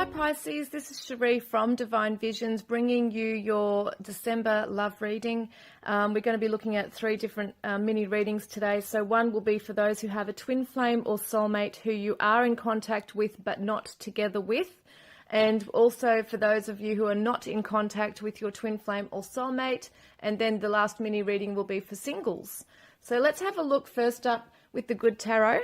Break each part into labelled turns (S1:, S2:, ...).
S1: Hi Pisces, this is Sheree from Divine Visions bringing you your December love reading. We're going to be looking at 3 different mini readings today. So one will be for those who have a twin flame or soulmate who you are in contact with but not together with. And also for those of you who are not in contact with your twin flame or soulmate. And then the last mini reading will be for singles. So let's have a look first up with the Good Tarot.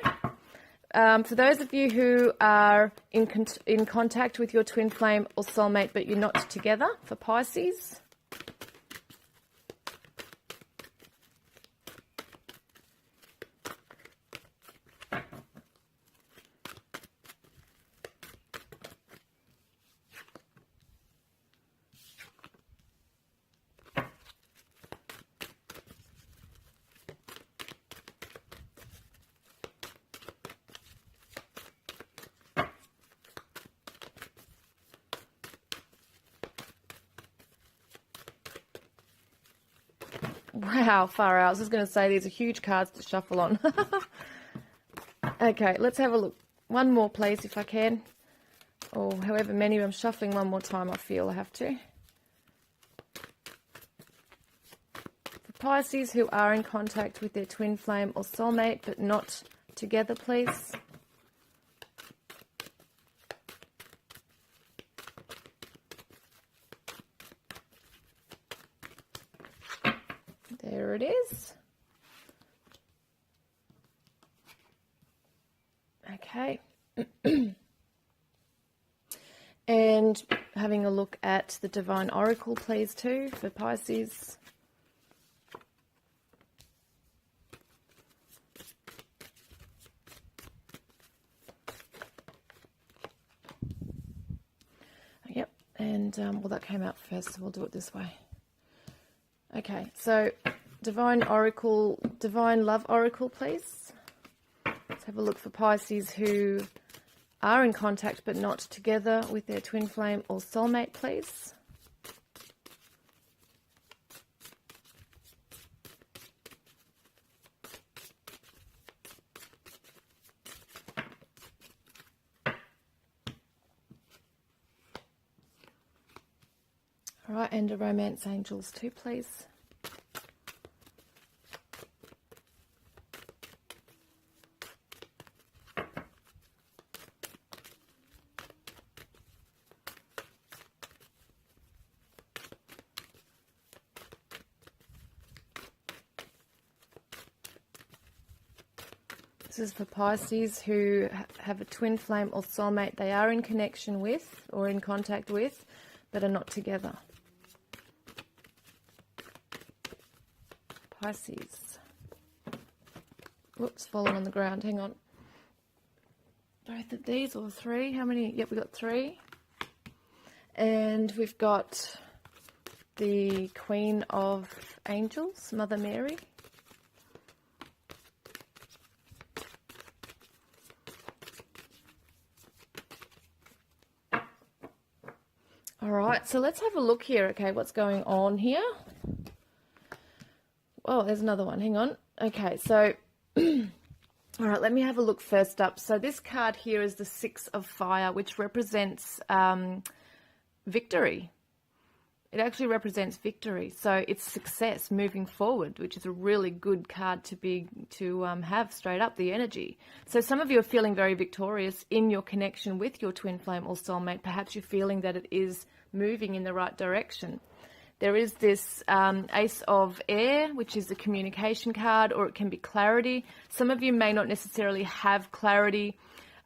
S1: For those of you who are in contact with your twin flame or soulmate but you're not together, for Pisces. Wow, far out. I was just going to say these are huge cards to shuffle on. Okay, let's have a look. One more, please, if I can. Or however many. I'm shuffling one more time, I feel I have to. For Pisces who are in contact with their twin flame or soulmate but not together, please. There it is. Okay. And having a look at the Divine Oracle, please, too, for Pisces. Yep. And, well, that came out first, so we'll do it this way. Okay, so Divine Oracle, Divine Love Oracle, please. Let's have a look for Pisces who are in contact but not together with their twin flame or soulmate, please. All right, and a Romance Angels too, please. This is for Pisces who have a twin flame or soulmate they are in connection with or in contact with, but are not together. Pisces. Whoops, fallen on the ground. Hang on. Both of these or 3? How many? Yep, we've got 3. And we've got the Queen of Angels, Mother Mary. All right, so let's have a look here. Okay, what's going on here? Oh, there's another one. Hang on. Okay, so, all right, let me have a look first up. So this card here is the 6 of Fire, which represents victory. It actually represents victory. So it's success moving forward, which is a really good card to have straight up, the energy. So some of you are feeling very victorious in your connection with your twin flame or soulmate. Perhaps you're feeling that it is moving in the right direction. There is this Ace of Air, which is a communication card, or it can be clarity. Some of you may not necessarily have clarity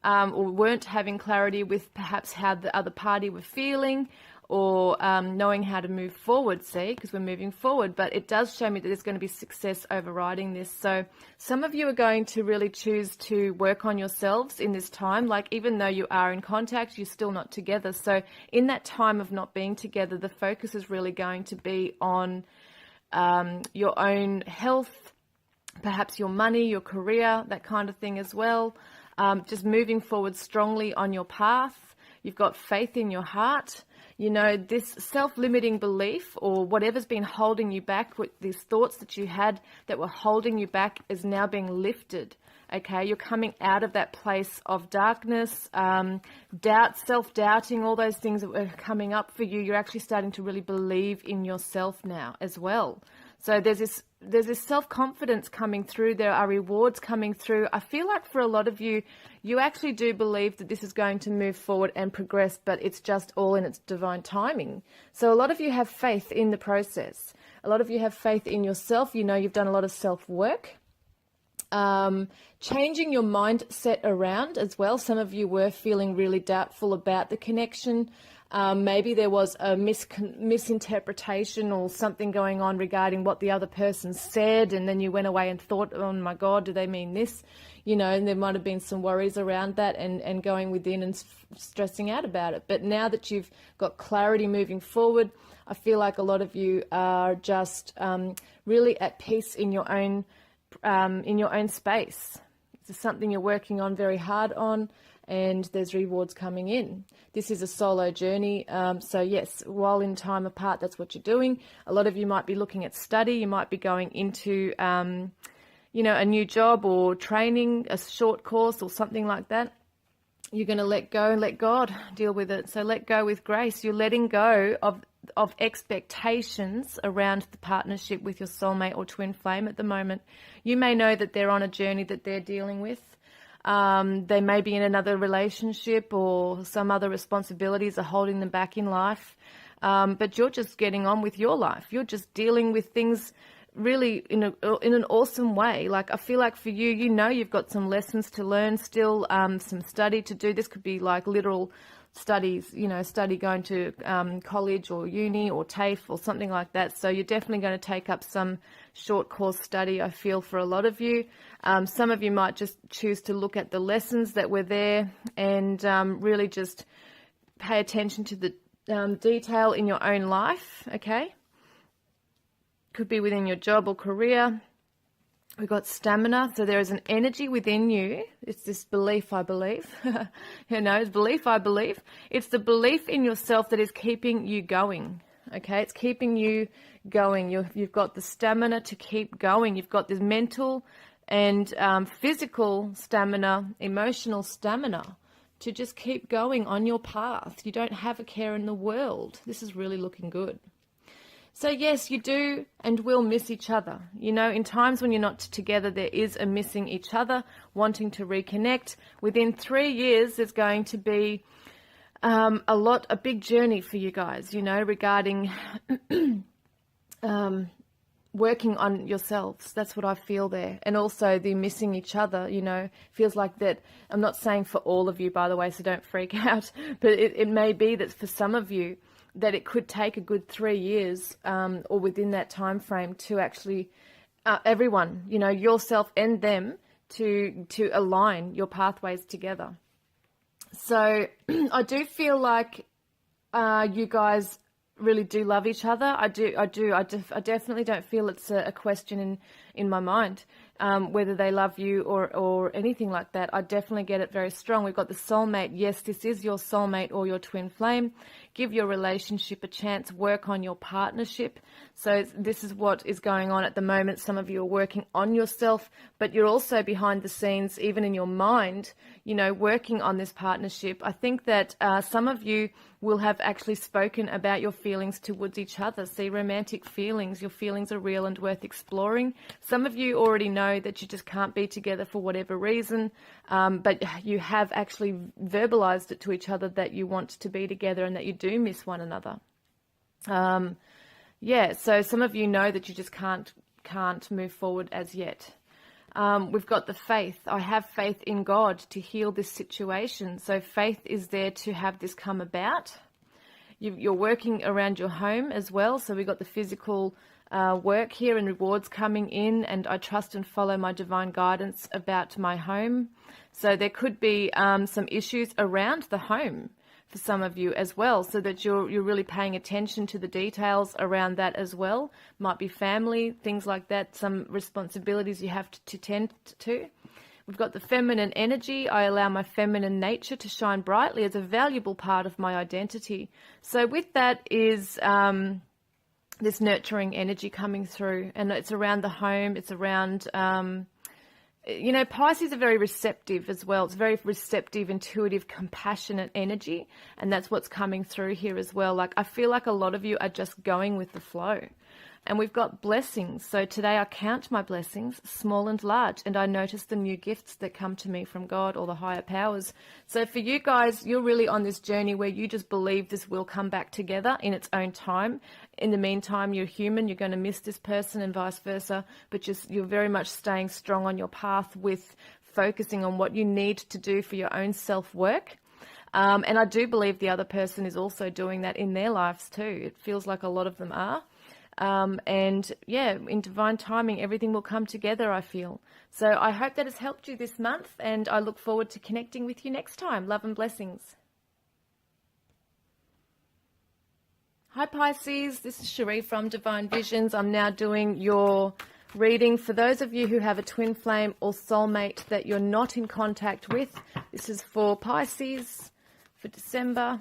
S1: or weren't having clarity with perhaps how the other party were feeling, or knowing how to move forward, see, because we're moving forward. But it does show me that there's going to be success overriding this. So some of you are going to really choose to work on yourselves in this time. Like, even though you are in contact, you're still not together. So in that time of not being together, the focus is really going to be on your own health, perhaps your money, your career, that kind of thing as well. Just moving forward strongly on your path. You've got faith in your heart. You know, this self-limiting belief or whatever's been holding you back, with these thoughts that you had that were holding you back, is now being lifted. Okay, you're coming out of that place of darkness, doubt, self-doubting, all those things that were coming up for you. You're actually starting to really believe in yourself now as well. So there's this self-confidence coming through. There are rewards coming through. I feel like for a lot of you, you actually do believe that this is going to move forward and progress, but it's just all in its divine timing. So a lot of you have faith in the process. A lot of you have faith in yourself. You know, you've done a lot of self-work. Changing your mindset around as well. Some of you were feeling really doubtful about the connection. Maybe there was a misinterpretation or something going on regarding what the other person said, and then you went away and thought, oh my God, do they mean this? You know, and there might have been some worries around that and going within and stressing out about it. But now that you've got clarity moving forward, I feel like a lot of you are just really at peace in your own space. It's something you're working on very hard on, and there's rewards coming in. This is a solo journey. So yes, while in time apart, that's what you're doing. A lot of you might be looking at study. You might be going into, a new job or training, a short course or something like that. You're going to let go and let God deal with it. So let go with grace. You're letting go of expectations around the partnership with your soulmate or twin flame at the moment. You may know that they're on a journey that they're dealing with. They may be in another relationship, or some other responsibilities are holding them back in life. But you're just getting on with your life. You're just dealing with things really in an awesome way. Like, I feel like for you, you know, you've got some lessons to learn still, some study to do. This could be like literal studies, study going to college or uni or TAFE or something like that. So you're definitely going to take up some short course study, I feel, for a lot of you. Some of you might just choose to look at the lessons that were there and really just pay attention to the detail in your own life, okay? Could be within your job or career. We've got stamina. So there is an energy within you. It's this belief, I believe. It's belief, I believe. It's the belief in yourself that is keeping you going. Okay, it's keeping you going. You've got the stamina to keep going. You've got this mental and physical stamina, emotional stamina to just keep going on your path. You don't have a care in the world. This is really looking good. So yes, you do and will miss each other. In times when you're not together, there is a missing each other, wanting to reconnect. Within 3 years, there's going to be a big journey for you guys, regarding working on yourselves. That's what I feel there. And also the missing each other, feels like that. I'm not saying for all of you, by the way, so don't freak out, but it may be that for some of you, that it could take a good 3 years or within that time frame to actually, everyone, yourself and them, to align your pathways together. So I do feel like you guys really do love each other. I definitely don't feel it's a question in my mind whether they love you or anything like that. I definitely get it very strong. We've got the soulmate. Yes, this is your soulmate or your twin flame. Give your relationship a chance. Work on your partnership. So this is what is going on at the moment. Some of you are working on yourself, but you're also behind the scenes, even in your mind, working on this partnership. I think that some of you will have actually spoken about your feelings towards each other. See, romantic feelings. Your feelings are real and worth exploring. Some of you already know that you just can't be together for whatever reason, but you have actually verbalized it to each other that you want to be together and that you do miss one another. So some of you know that you just can't move forward as yet. We've got the faith. I have faith in God to heal this situation. So faith is there to have this come about. You're working around your home as well. So we've got the physical work here and rewards coming in, and I trust and follow my divine guidance about my home. So there could be some issues around the home for some of you as well, so that you're really paying attention to the details around that as well. Might be family, things like that, some responsibilities you have to tend to. We've got the feminine energy. I allow my feminine nature to shine brightly as a valuable part of my identity. So with that is this nurturing energy coming through, and it's around the home, it's around you know, Pisces are very receptive as well. It's very receptive, intuitive, compassionate energy. And that's what's coming through here as well. Like, I feel like a lot of you are just going with the flow. And we've got blessings. So today I count my blessings, small and large, and I notice the new gifts that come to me from God or the higher powers. So for you guys, you're really on this journey where you just believe this will come back together in its own time. In the meantime, you're human, you're going to miss this person and vice versa, but you're very much staying strong on your path with focusing on what you need to do for your own self-work. And I do believe the other person is also doing that in their lives too. It feels like a lot of them are. And yeah, in divine timing, everything will come together, I feel. So I hope that has helped you this month, and I look forward to connecting with you next time. Love and blessings. Hi Pisces, this is Sheree from Divine Visions. I'm now doing your reading for those of you who have a twin flame or soulmate that you're not in contact with. This is for Pisces for December.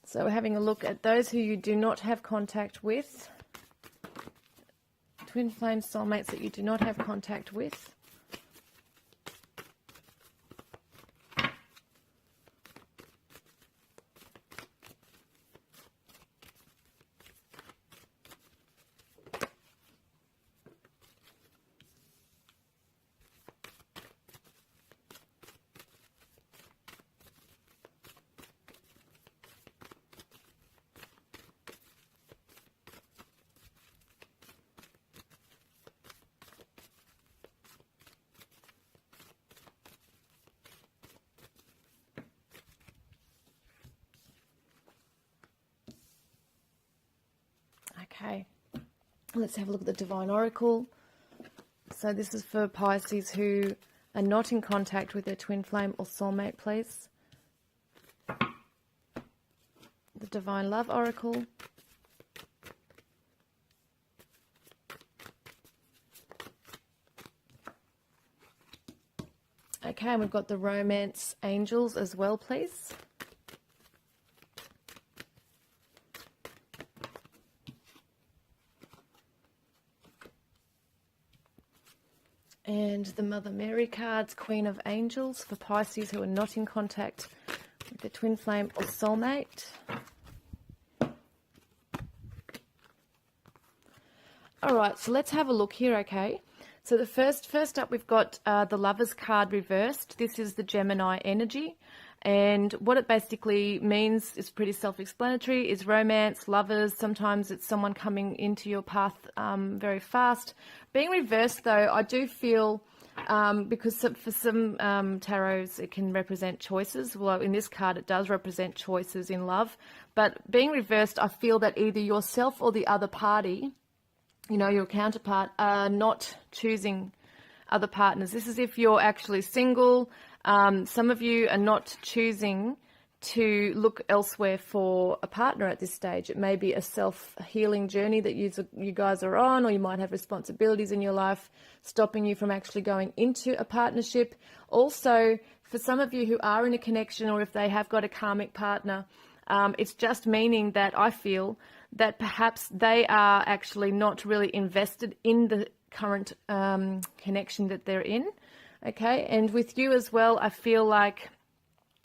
S1: So we're having a look at those who you do not have contact with. Twin flame soulmates that you do not have contact with. Okay, let's have a look at the Divine Oracle. So this is for Pisces who are not in contact with their twin flame or soulmate, please. The Divine Love Oracle. Okay, and we've got the Romance Angels as well, please. And the Mother Mary cards, Queen of Angels, for Pisces who are not in contact with their twin flame or soulmate. All right, so let's have a look here, okay? So the first up, we've got the Lovers card reversed. This is the Gemini energy. And what it basically means is pretty self-explanatory, is romance, lovers. Sometimes it's someone coming into your path very fast. Being reversed, though, I do feel, because for some tarots it can represent choices. Well, in this card it does represent choices in love. But being reversed, I feel that either yourself or the other party, you know, your counterpart, are not choosing other partners. This is if you're actually single. Some of you are not choosing to look elsewhere for a partner at this stage. It may be a self-healing journey that you guys are on, or you might have responsibilities in your life stopping you from actually going into a partnership. Also, for some of you who are in a connection, or if they have got a karmic partner, it's just meaning that I feel that perhaps they are actually not really invested in the current connection that they're in. Okay, and with you as well, I feel like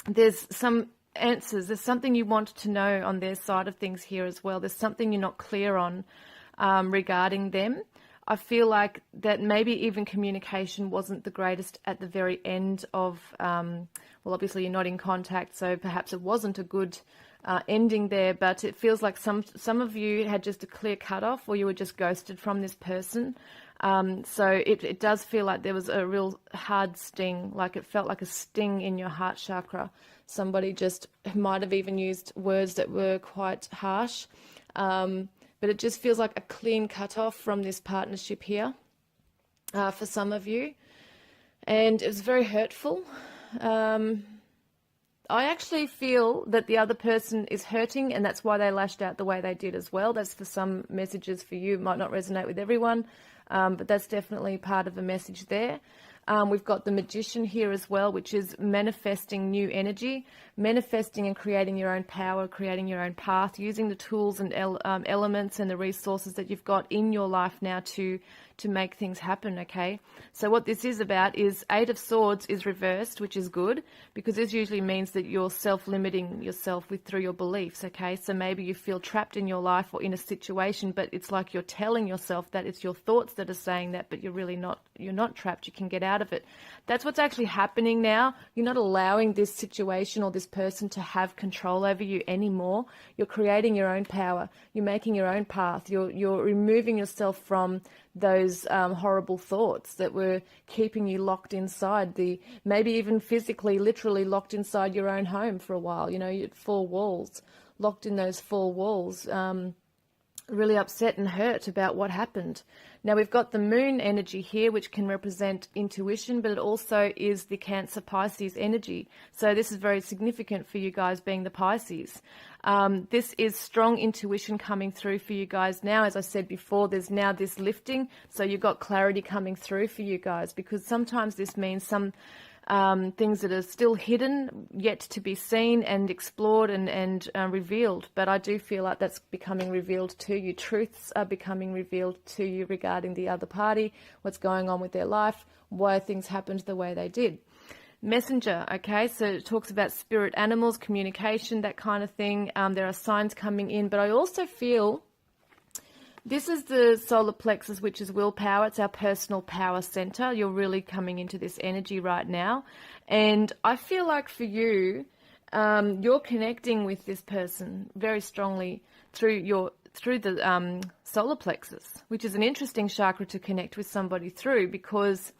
S1: there's some answers. There's something you want to know on their side of things here as well. There's something you're not clear on regarding them. I feel like that maybe even communication wasn't the greatest at the very end of, well, obviously you're not in contact, so perhaps it wasn't a good ending there, but it feels like some of you had just a clear cutoff, or you were just ghosted from this person. So it does feel like there was a real hard sting, like it felt like a sting in your heart chakra. Somebody just might have even used words that were quite harsh, but it just feels like a clean cutoff from this partnership here for some of you. And it was very hurtful. I actually feel that the other person is hurting, and that's why they lashed out the way they did as well. That's for some messages for you. It might not resonate with everyone, but that's definitely part of the message there. We've got the Magician here as well, which is manifesting new energy, manifesting and creating your own power, creating your own path, using the tools and elements and the resources that you've got in your life now to make things happen, okay? So what this is about is Eight of Swords is reversed, which is good, because this usually means that you're self-limiting yourself through your beliefs, okay? So maybe you feel trapped in your life or in a situation, but it's like you're telling yourself that it's your thoughts that are saying that, but you're not trapped. You can get out of it. That's what's actually happening now. You're not allowing this situation or this person to have control over you anymore. You're creating your own power. You're making your own path. You're removing yourself from those horrible thoughts that were keeping you locked inside, maybe even physically, literally locked inside your own home for a while. You know, you had four walls, locked in those four walls, really upset and hurt about what happened. Now we've got the Moon energy here, which can represent intuition, but it also is the Cancer Pisces energy. So this is very significant for you guys being the Pisces. This is strong intuition coming through for you guys now. As I said before, there's now this lifting. So you've got clarity coming through for you guys, because sometimes this means some things that are still hidden, yet to be seen and explored and revealed. But I do feel like that's becoming revealed to you. Truths are becoming revealed to you regarding the other party, what's going on with their life, why things happened the way they did. Messenger, okay, so it talks about spirit animals, communication, that kind of thing. There are signs coming in, but I also feel this is the solar plexus, which is willpower. It's our personal power center. You're really coming into this energy right now. And I feel like for you, you're connecting with this person very strongly through the solar plexus, which is an interesting chakra to connect with somebody through, because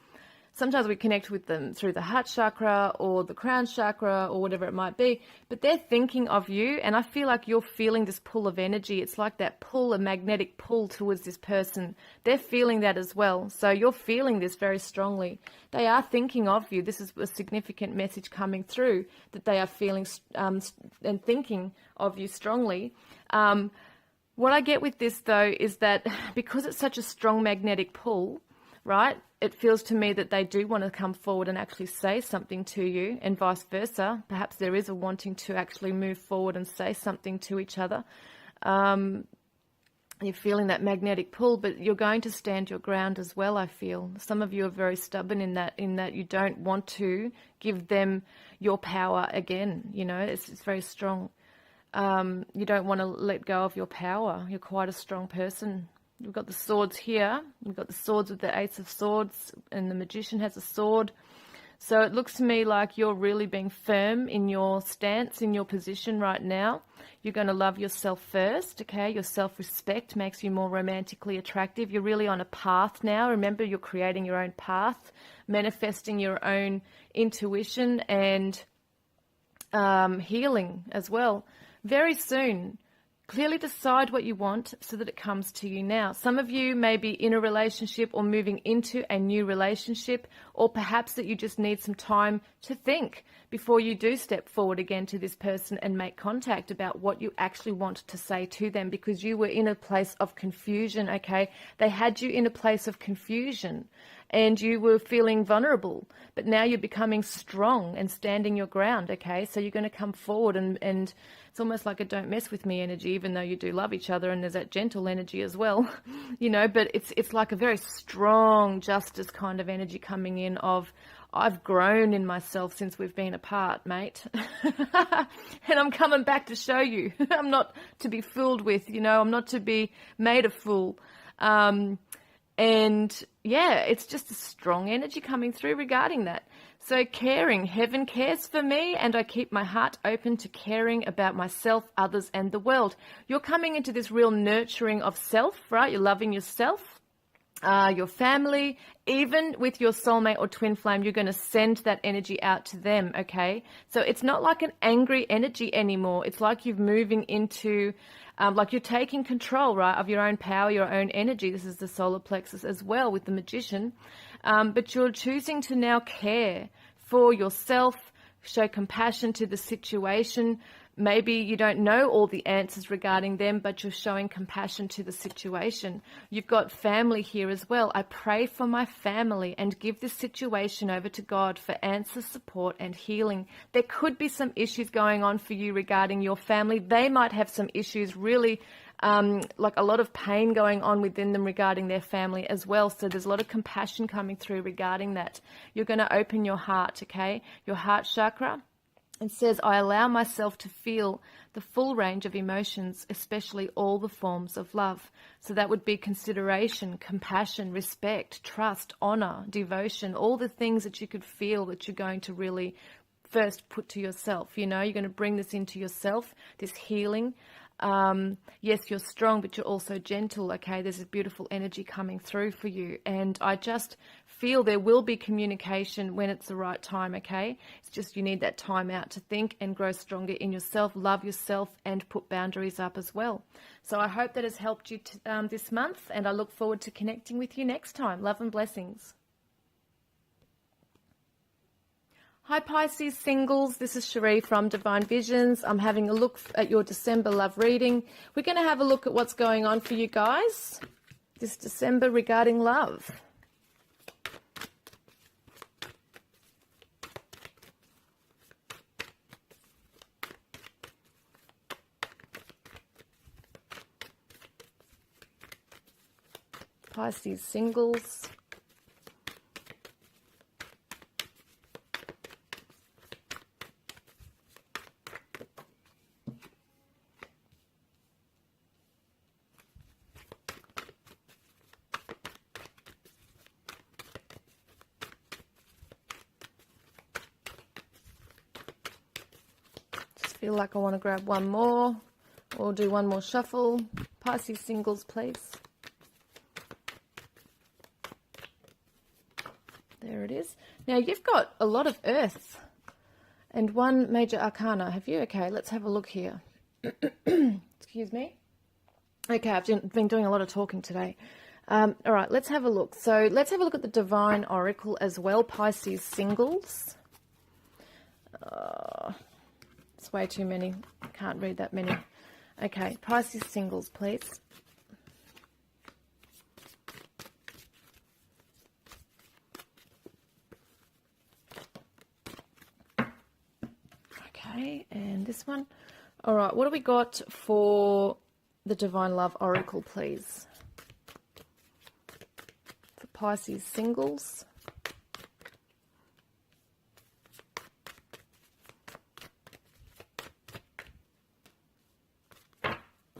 S1: sometimes we connect with them through the heart chakra or the crown chakra or whatever it might be, but they're thinking of you, and I feel like you're feeling this pull of energy. It's like that pull, a magnetic pull towards this person. They're feeling that as well. So you're feeling this very strongly. They are thinking of you. This is a significant message coming through, that they are feeling and thinking of you strongly. What I get with this, though, is that because it's such a strong magnetic pull, right, it feels to me that they do want to come forward and actually say something to you, and vice versa. Perhaps there is a wanting to actually move forward and say something to each other. You're feeling that magnetic pull, but you're going to stand your ground as well, I feel. Some of you are very stubborn in that you don't want to give them your power again. You know, it's very strong. You don't want to let go of your power. You're quite a strong person. We've got the swords here. We've got the swords with the Ace of Swords, and the Magician has a sword. So it looks to me like you're really being firm in your stance, in your position right now. You're going to love yourself first, okay? Your self-respect makes you more romantically attractive. You're really on a path now. Remember, you're creating your own path, manifesting your own intuition and healing as well. Very soon. Clearly decide what you want so that it comes to you now. Some of you may be in a relationship or moving into a new relationship, or perhaps that you just need some time to think before you do step forward again to this person and make contact about what you actually want to say to them, because you were in a place of confusion, okay? They had you in a place of confusion and you were feeling vulnerable, but now you're becoming strong and standing your ground, okay? So you're going to come forward and it's almost like a don't mess with me energy, even though you do love each other, and there's that gentle energy as well, you know, but it's like a very strong justice kind of energy coming in of, I've grown in myself since we've been apart, mate. And I'm coming back to show you. I'm not to be fooled with, you know, I'm not to be made a fool. And yeah, it's just a strong energy coming through regarding that. So caring, heaven cares for me, and I keep my heart open to caring about myself, others, and the world. You're coming into this real nurturing of self, right? You're loving yourself, your family, even with your soulmate or twin flame, you're going to send that energy out to them, okay? So it's not like an angry energy anymore. It's like you're moving into, like you're taking control, right, of your own power, your own energy. This is the solar plexus as well with the Magician. But you're choosing to now care for yourself, show compassion to the situation, Maybe you don't know all the answers regarding them, but you're showing compassion to the situation. You've got family here as well. I pray for my family and give this situation over to God for answer, support, and healing. There could be some issues going on for you regarding your family. They might have some issues, really like a lot of pain going on within them regarding their family as well. So there's a lot of compassion coming through regarding that. You're going to open your heart, okay? Your heart chakra. It says, I allow myself to feel the full range of emotions, especially all the forms of love. So that would be consideration, compassion, respect, trust, honor, devotion, all the things that you could feel that you're going to really first put to yourself. You know, you're going to bring this into yourself, this healing. Yes, you're strong, but you're also gentle, okay? There's a beautiful energy coming through for you. And I just feel there will be communication when it's the right time, okay? It's just you need that time out to think and grow stronger in yourself, love yourself, and put boundaries up as well. So I hope that has helped you this month, and I look forward to connecting with you next time. Love and blessings. Hi Pisces singles, this is Sheree from Divine Visions. I'm having a look at your December love reading. We're going to have a look at what's going on for you guys this December regarding love. Pisces singles. Feel like I want to grab one more or do one more shuffle. Pisces singles, please. There it is. Now you've got a lot of earth and one major arcana. Have you? Okay, let's have a look here. Excuse me. Okay, I've been doing a lot of talking today. All right, let's have a look. So let's have a look at the Divine Oracle as well. Pisces singles. It's way too many. I can't read that many. Okay, Pisces singles, please. Okay, and this one. All right, what do we got for the Divine Love Oracle, please? For Pisces singles.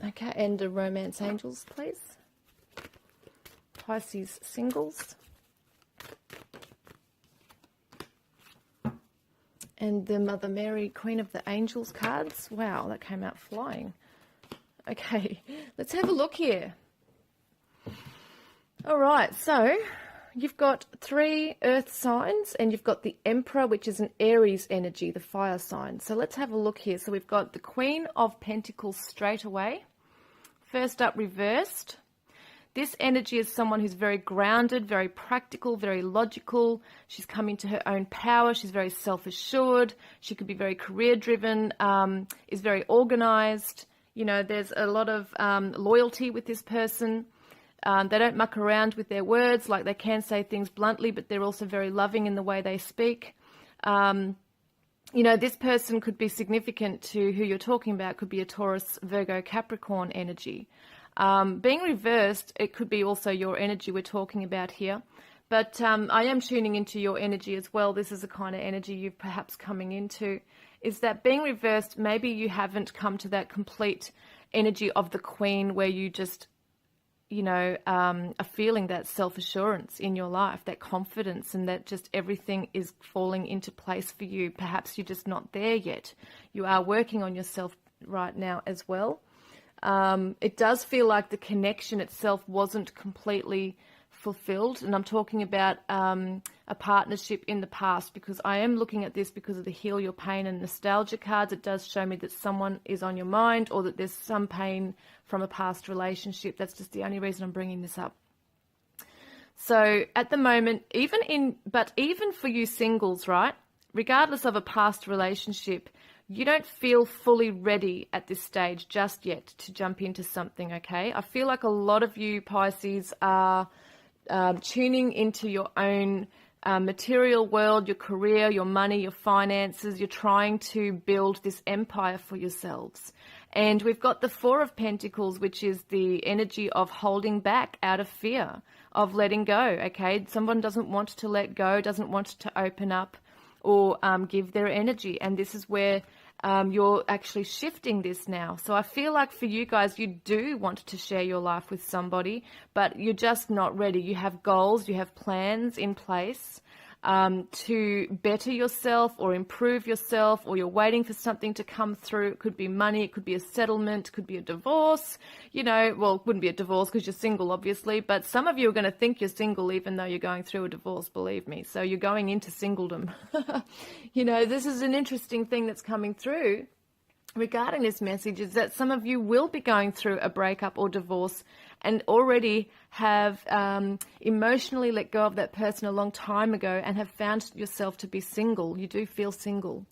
S1: Okay, and the Romance Angels, please. Pisces singles. And the Mother Mary, Queen of the Angels cards. Wow, that came out flying. Okay, let's have a look here. All right, so you've got 3 earth signs and you've got the Emperor, which is an Aries energy, the fire sign. So let's have a look here. So we've got the Queen of Pentacles straight away. First up, reversed. This energy is someone who's very grounded, very practical, very logical. She's come into her own power. She's very self-assured. She could be very career-driven, is very organized. You know, there's a lot of loyalty with this person. They don't muck around with their words. Like, they can say things bluntly, but they're also very loving in the way they speak. You know, this person could be significant to who you're talking about. Could be a Taurus, Virgo, Capricorn energy. Being reversed, it could be also your energy we're talking about here. But I am tuning into your energy as well. This is the kind of energy you're perhaps coming into. Is that being reversed, maybe you haven't come to that complete energy of the Queen where you just, you know, are feeling that self-assurance in your life, that confidence, and that just everything is falling into place for you. Perhaps you're just not there yet. You are working on yourself right now as well. It does feel like the connection itself wasn't completely fulfilled, and I'm talking about a partnership in the past, because I am looking at this because of the Heal Your Pain and Nostalgia cards. It does show me that someone is on your mind, or that there's some pain from a past relationship. That's just the only reason I'm bringing this up. So at the moment, even for you singles, right, regardless of a past relationship, you don't feel fully ready at this stage just yet to jump into something, okay? I feel like a lot of you Pisces are tuning into your own material world, your career, your money, your finances. You're trying to build this empire for yourselves. And we've got the Four of Pentacles, which is the energy of holding back out of fear, of letting go, okay? Someone doesn't want to let go, doesn't want to open up or give their energy. And this is where you're actually shifting this now. So I feel like for you guys, you do want to share your life with somebody, but you're just not ready. You have goals, you have plans in place to better yourself or improve yourself, or you're waiting for something to come through. It could be money, it could be a settlement, it could be a divorce, you know. Well, it wouldn't be a divorce because you're single, obviously, but some of you are going to think you're single even though you're going through a divorce, believe me. So you're going into singledom. You know, this is an interesting thing that's coming through regarding this message, is that some of you will be going through a breakup or divorce and already have emotionally let go of that person a long time ago and have found yourself to be single. You do feel single.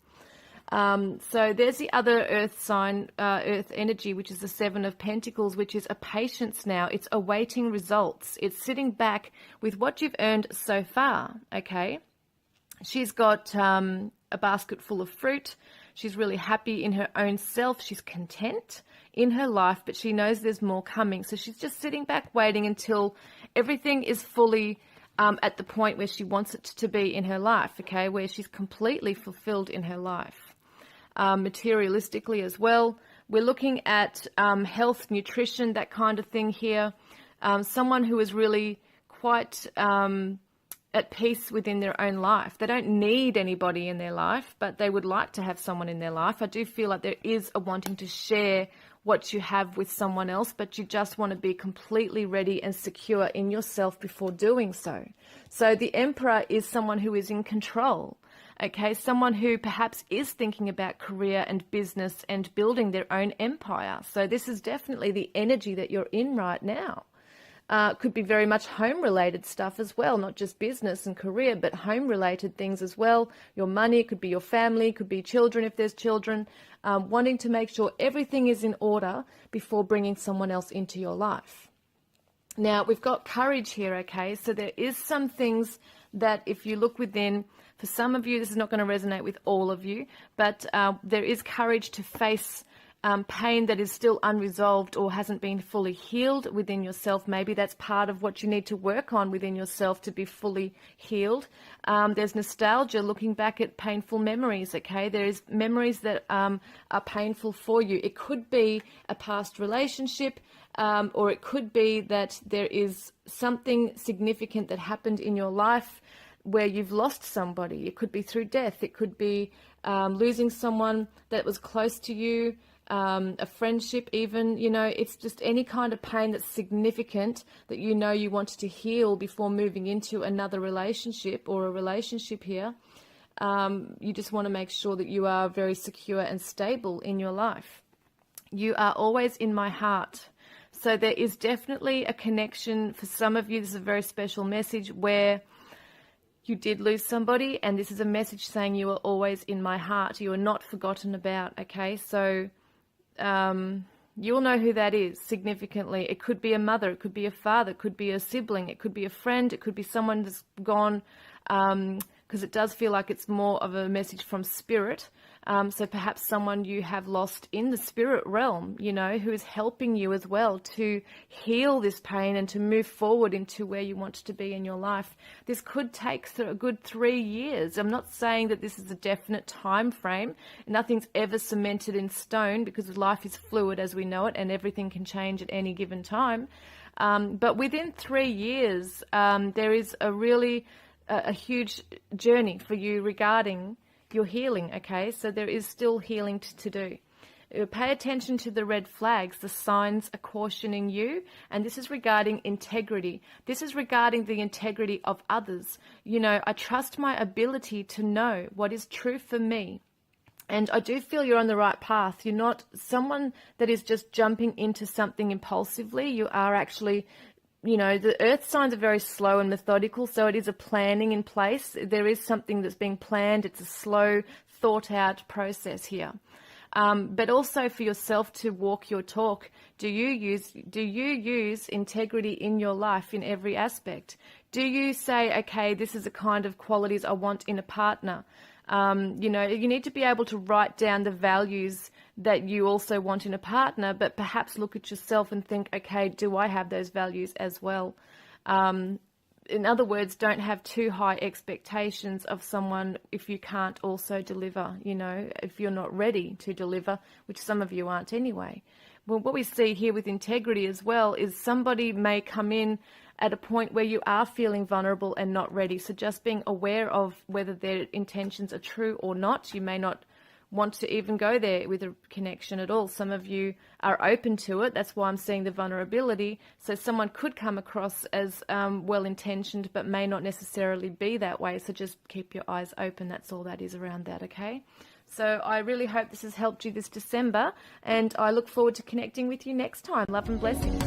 S1: So there's the other earth sign, earth energy, which is the Seven of Pentacles, which is a patience now. It's awaiting results. It's sitting back with what you've earned so far, okay? She's got a basket full of fruit. She's really happy in her own self. She's content in her life, but she knows there's more coming. So she's just sitting back waiting until everything is fully at the point where she wants it to be in her life, okay, where she's completely fulfilled in her life. Materialistically as well, we're looking at health, nutrition, that kind of thing here. Someone who is really quite at peace within their own life. They don't need anybody in their life, but they would like to have someone in their life. I do feel like there is a wanting to share what you have with someone else, but you just want to be completely ready and secure in yourself before doing so. So the Emperor is someone who is in control, okay? Someone who perhaps is thinking about career and business and building their own empire. So this is definitely the energy that you're in right now. Could be very much home-related stuff as well, not just business and career, but home-related things as well. Your money, it could be your family, it could be children if there's children, wanting to make sure everything is in order before bringing someone else into your life. Now, we've got courage here, okay? So there is some things that if you look within, for some of you, this is not going to resonate with all of you, but there is courage to face pain that is still unresolved or hasn't been fully healed within yourself. Maybe that's part of what you need to work on within yourself to be fully healed. There's nostalgia, looking back at painful memories, okay? There's memories that are painful for you. It could be a past relationship, or it could be that there is something significant that happened in your life where you've lost somebody. It could be through death. It could be losing someone that was close to you, a friendship even, you know. It's just any kind of pain that's significant that you know you wanted to heal before moving into another relationship or a relationship here. You just want to make sure that you are very secure and stable in your life. You are always in my heart. So there is definitely a connection for some of you. This is a very special message where you did lose somebody, and this is a message saying you are always in my heart. You are not forgotten about, okay? So you'll know who that is significantly. It could be a mother, it could be a father, it could be a sibling, it could be a friend, it could be someone that's gone, because it does feel like it's more of a message from spirit. So perhaps someone you have lost in the spirit realm, you know, who is helping you as well to heal this pain and to move forward into where you want to be in your life. This could take a good 3 years. I'm not saying that this is a definite time frame. Nothing's ever cemented in stone because life is fluid as we know it, and everything can change at any given time. But within 3 years, there is a huge journey for you regarding your healing, okay? So there is still healing to do. Pay attention to the red flags. The signs are cautioning you, and this is regarding integrity. This is regarding the integrity of others. You know, I trust my ability to know what is true for me. And I do feel you're on the right path. You're not someone that is just jumping into something impulsively. You are actually, you know, the earth signs are very slow and methodical, so it is a planning in place. There is something that's being planned. It's a slow, thought out process here. But also for yourself to walk your talk. Do you use integrity in your life in every aspect? Do you say, okay, this is the kind of qualities I want in a partner? You need to be able to write down the values that you also want in a partner, but perhaps look at yourself and think, okay, do I have those values as well? In other words, don't have too high expectations of someone if you can't also deliver, if you're not ready to deliver, which some of you aren't anyway. Well, what we see here with integrity as well is somebody may come in at a point where you are feeling vulnerable and not ready. So just being aware of whether their intentions are true or not. You may not want to even go there with a connection at all. Some of you are open to it. That's why I'm seeing the vulnerability. So someone could come across as well-intentioned, but may not necessarily be that way. So just keep your eyes open. That's all that is around that, okay? So I really hope this has helped you this December, and I look forward to connecting with you next time. Love and blessings.